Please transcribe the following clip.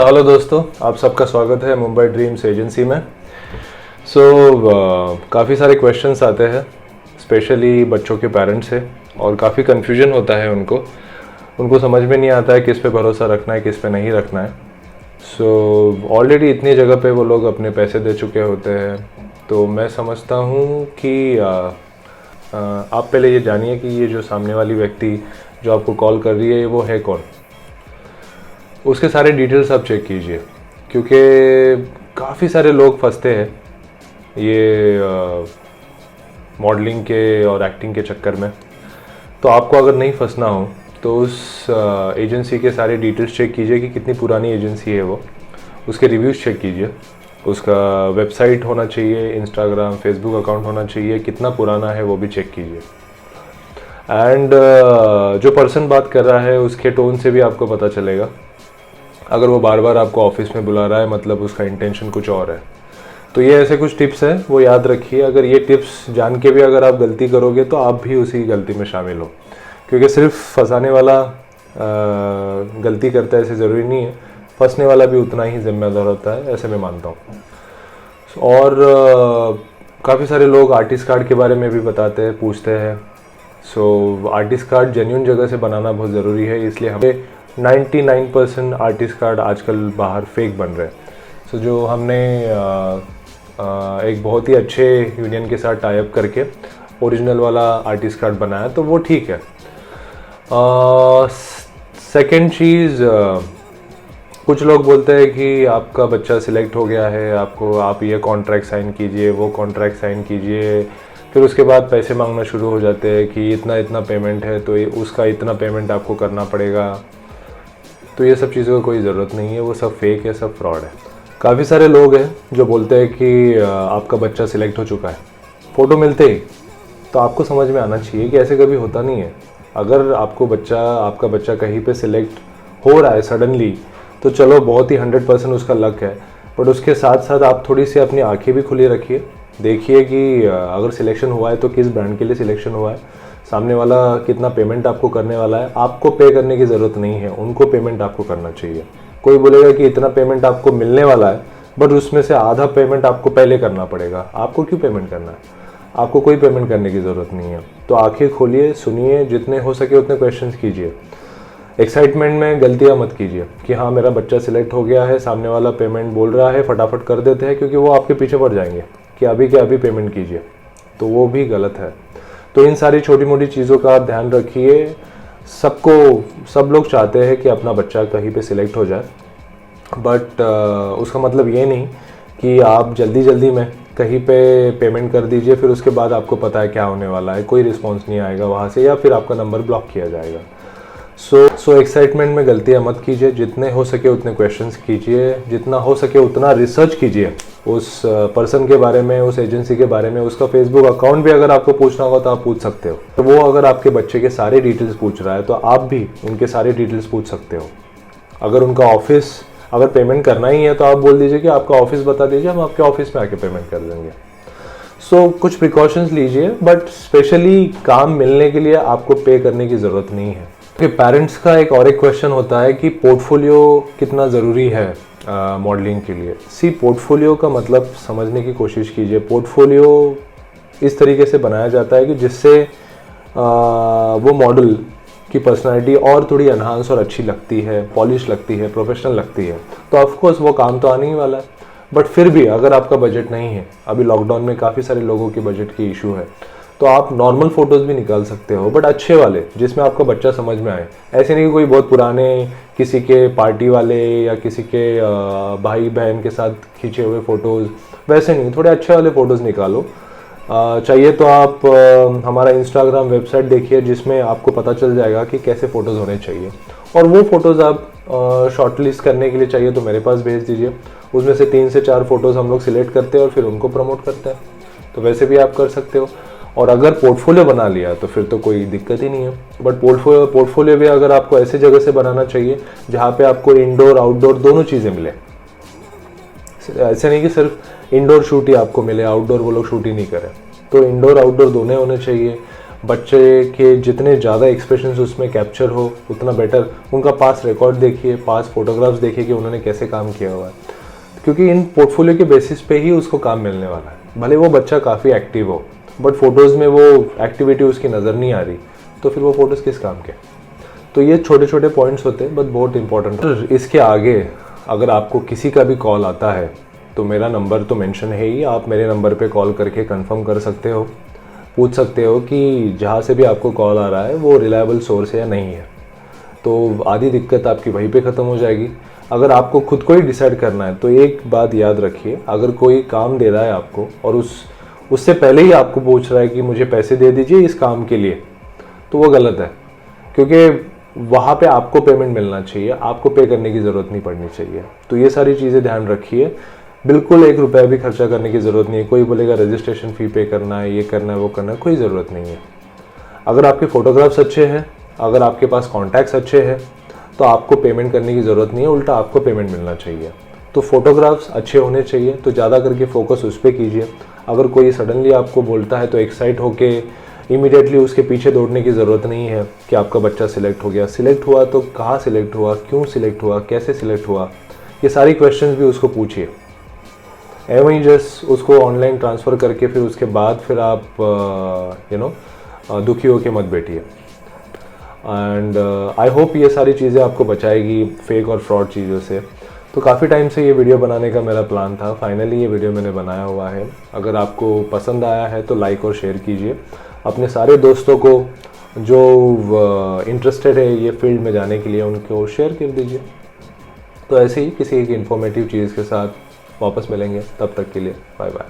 Hello दोस्तों, आप सबका स्वागत है मुंबई ड्रीम्स एजेंसी में। काफ़ी सारे क्वेश्चंस आते हैं स्पेशली बच्चों के पेरेंट्स से, और काफ़ी कन्फ्यूजन होता है उनको समझ में नहीं आता है किस पे भरोसा रखना है, किस पे नहीं रखना है। ऑलरेडी इतनी जगह पे वो लोग अपने पैसे दे चुके होते हैं, तो मैं समझता हूँ कि आप पहले ये जानिए कि ये जो सामने वाली व्यक्ति जो आपको कॉल कर रही है वो है कौन। उसके सारे डिटेल्स आप चेक कीजिए, क्योंकि काफ़ी सारे लोग फंसते हैं ये मॉडलिंग के और एक्टिंग के चक्कर में। तो आपको अगर नहीं फंसना हो तो उस एजेंसी के सारे डिटेल्स चेक कीजिए कि कितनी पुरानी एजेंसी है वो, उसके रिव्यूज़ चेक कीजिए, उसका वेबसाइट होना चाहिए, इंस्टाग्राम फेसबुक अकाउंट होना चाहिए, कितना पुराना है वो भी चेक कीजिए। एंड जो पर्सन बात कर रहा है उसके टोन से भी आपको पता चलेगा। अगर वो बार बार आपको ऑफिस में बुला रहा है मतलब उसका इंटेंशन कुछ और है। तो ये ऐसे कुछ टिप्स हैं, वो याद रखिए। अगर ये टिप्स जान के भी अगर आप गलती करोगे तो आप भी उसी गलती में शामिल हो, क्योंकि सिर्फ फंसाने वाला गलती करता है ऐसे ज़रूरी नहीं है, फंसने वाला भी उतना ही जिम्मेदार होता है, ऐसे मैं मानता हूँ। और काफ़ी सारे लोग आर्टिस्ट कार्ड के बारे में भी बताते हैं, पूछते हैं। आर्टिस्ट कार्ड जेन्युइन जगह से बनाना बहुत ज़रूरी है, इसलिए हमें 99% आर्टिस्ट कार्ड आजकल बाहर फेक बन रहे हैं। जो हमने एक बहुत ही अच्छे यूनियन के साथ टाई अप करके ओरिजिनल वाला आर्टिस्ट कार्ड बनाया, तो वो ठीक है। सेकंड चीज़, कुछ लोग बोलते हैं कि आपका बच्चा सिलेक्ट हो गया है, आप ये कॉन्ट्रैक्ट साइन कीजिए, वो कॉन्ट्रैक्ट साइन कीजिए, फिर उसके बाद पैसे मांगना शुरू हो जाते हैं कि इतना इतना पेमेंट है तो उसका इतना पेमेंट आपको करना पड़ेगा। तो ये सब चीज़ों की कोई ज़रूरत नहीं है, वो सब फेक है, सब फ्रॉड है। काफ़ी सारे लोग हैं जो बोलते हैं कि आपका बच्चा सिलेक्ट हो चुका है, फ़ोटो मिलते ही। तो आपको समझ में आना चाहिए कि ऐसे कभी होता नहीं है। अगर आपका बच्चा कहीं पे सिलेक्ट हो रहा है सडनली, तो चलो बहुत ही 100% उसका लक है, बट उसके साथ साथ आप थोड़ी सी अपनी आँखें भी खुली रखिए। देखिए कि अगर सिलेक्शन हुआ है तो किस ब्रांड के लिए सिलेक्शन हुआ है, सामने वाला कितना पेमेंट आपको करने वाला है। आपको पे करने की ज़रूरत नहीं है, उनको पेमेंट आपको करना चाहिए। कोई बोलेगा कि इतना पेमेंट आपको मिलने वाला है, बट उसमें से आधा पेमेंट आपको पहले करना पड़ेगा। आपको क्यों पेमेंट करना है? आपको कोई पेमेंट करने की ज़रूरत नहीं है। तो आंखें खोलिए, सुनिए, जितने हो सके उतने क्वेश्चंस कीजिए। एक्साइटमेंट में गलतियाँ मत कीजिए कि हाँ मेरा बच्चा सिलेक्ट हो गया है, सामने वाला पेमेंट बोल रहा है, फटाफट कर देते हैं, क्योंकि वो आपके पीछे पड़ जाएंगे कि अभी के अभी पेमेंट कीजिए। तो वो भी गलत है। तो इन सारी छोटी मोटी चीज़ों का ध्यान रखिए। सब लोग चाहते हैं कि अपना बच्चा कहीं पे सिलेक्ट हो जाए, बट उसका मतलब ये नहीं कि आप जल्दी जल्दी में कहीं पे पेमेंट कर दीजिए, फिर उसके बाद आपको पता है क्या होने वाला है, कोई रिस्पॉन्स नहीं आएगा वहाँ से, या फिर आपका नंबर ब्लॉक किया जाएगा। एक्साइटमेंट में गलतियाँ मत कीजिए। जितने हो सके उतने क्वेश्चंस कीजिए, जितना हो सके उतना रिसर्च कीजिए उस पर्सन के बारे में, उस एजेंसी के बारे में। उसका फेसबुक अकाउंट भी अगर आपको पूछना होगा तो आप पूछ सकते हो। तो वो अगर आपके बच्चे के सारे डिटेल्स पूछ रहा है तो आप भी उनके सारे डिटेल्स पूछ सकते हो। अगर उनका ऑफिस, अगर पेमेंट करना ही है तो आप बोल दीजिए कि आपका ऑफिस बता दीजिए, हम आपके ऑफिस में आके पेमेंट कर देंगे। कुछ प्रिकॉशंस लीजिए, बट स्पेशली काम मिलने के लिए आपको पे करने की ज़रूरत नहीं है। पेरेंट्स का एक क्वेश्चन होता है कि पोर्टफोलियो कितना ज़रूरी है मॉडलिंग के लिए। पोर्टफोलियो का मतलब समझने की कोशिश कीजिए। पोर्टफोलियो इस तरीके से बनाया जाता है कि जिससे वो मॉडल की पर्सनालिटी और थोड़ी एनहांस और अच्छी लगती है, पॉलिश लगती है, प्रोफेशनल लगती है। तो ऑफकोर्स वो काम तो आने ही वाला है, बट फिर भी अगर आपका बजट नहीं है, अभी लॉकडाउन में काफ़ी सारे लोगों के बजट की इशू है, तो आप नॉर्मल फ़ोटोज़ भी निकाल सकते हो, बट अच्छे वाले जिसमें आपका बच्चा समझ में आए। ऐसे नहीं कि कोई बहुत पुराने किसी के पार्टी वाले या किसी के भाई बहन के साथ खींचे हुए फ़ोटोज़, वैसे नहीं, थोड़े अच्छे वाले फ़ोटोज़ निकालो। चाहिए तो आप हमारा इंस्टाग्राम वेबसाइट देखिए, जिसमें आपको पता चल जाएगा कि कैसे फ़ोटोज़ होने चाहिए। और वो फ़ोटोज़ आप शॉर्ट लिस्ट करने के लिए चाहिए तो मेरे पास भेज दीजिए। उसमें से 3 से 4 फ़ोटोज़ हम लोग सिलेक्ट करते हैं और फिर उनको प्रमोट करते हैं। तो वैसे भी आप कर सकते हो। और अगर पोर्टफोलियो बना लिया तो फिर तो कोई दिक्कत ही नहीं है। बट पोर्टफोलियो भी अगर आपको ऐसे जगह से बनाना चाहिए जहाँ पे आपको इंडोर आउटडोर दोनों चीज़ें मिले। ऐसे नहीं कि सिर्फ इंडोर शूट ही आपको मिले, आउटडोर वो लोग शूट ही नहीं करें। तो इंडोर आउटडोर दोनों होने चाहिए। बच्चे के जितने ज़्यादा एक्सप्रेशंस उसमें कैप्चर हो उतना बेटर। उनका पास रिकॉर्ड देखिए, पास फोटोग्राफ्स देखिए कि उन्होंने कैसे काम किया हुआ है, क्योंकि इन पोर्टफोलियो के बेसिस पे ही उसको काम मिलने वाला है। भले वो बच्चा काफ़ी एक्टिव हो बट फोटोज़ में वो एक्टिविटी उसकी नज़र नहीं आ रही, तो फिर वो फोटोज़ किस काम के। तो ये छोटे छोटे पॉइंट्स होते हैं बट बहुत इंपॉर्टेंट। इसके आगे अगर आपको किसी का भी कॉल आता है तो मेरा नंबर तो मेंशन है ही, आप मेरे नंबर पे कॉल करके कंफर्म कर सकते हो, पूछ सकते हो कि जहाँ से भी आपको कॉल आ रहा है वो रिलायबल सोर्स है या नहीं है। तो आधी दिक्कत आपकी वहीं पे ख़त्म हो जाएगी। अगर आपको खुद को ही डिसाइड करना है तो एक बात याद रखिए, अगर कोई काम दे रहा है आपको और उससे पहले ही आपको पूछ रहा है कि मुझे पैसे दे दीजिए इस काम के लिए, तो वो गलत है, क्योंकि वहाँ पे आपको पेमेंट मिलना चाहिए, आपको पे करने की ज़रूरत नहीं पड़नी चाहिए। तो ये सारी चीज़ें ध्यान रखिए। बिल्कुल 1 रुपया भी खर्चा करने की ज़रूरत नहीं है। कोई बोलेगा रजिस्ट्रेशन फ़ी पे करना है, ये करना है, वो करना है, कोई ज़रूरत नहीं है। अगर आपके फ़ोटोग्राफ्स अच्छे हैं, अगर आपके पास कॉन्टैक्ट्स अच्छे हैं, तो आपको पेमेंट करने की ज़रूरत नहीं है, उल्टा आपको पेमेंट मिलना चाहिए। तो फोटोग्राफ्स अच्छे होने चाहिए, तो ज़्यादा करके फोकस उस पर कीजिए। अगर कोई सडनली आपको बोलता है तो एक्साइट होके इमीडिएटली उसके पीछे दौड़ने की ज़रूरत नहीं है कि आपका बच्चा सिलेक्ट हो गया। सिलेक्ट हुआ तो कहाँ सिलेक्ट हुआ, क्यों सिलेक्ट हुआ, कैसे सिलेक्ट हुआ, ये सारी क्वेश्चंस भी उसको पूछिए। एवं ही जस्ट उसको ऑनलाइन ट्रांसफ़र करके फिर उसके बाद फिर आप दुखी होकर मत बैठिए। एंड आई होप ये सारी चीज़ें आपको बचाएगी फेक और फ्रॉड चीज़ों से। तो काफ़ी टाइम से ये वीडियो बनाने का मेरा प्लान था, फाइनली ये वीडियो मैंने बनाया हुआ है। अगर आपको पसंद आया है तो लाइक और शेयर कीजिए अपने सारे दोस्तों को जो इंटरेस्टेड है ये फील्ड में जाने के लिए, उनको शेयर कर दीजिए। तो ऐसे ही किसी एक इन्फॉर्मेटिव चीज़ के साथ वापस मिलेंगे, तब तक के लिए बाय बाय।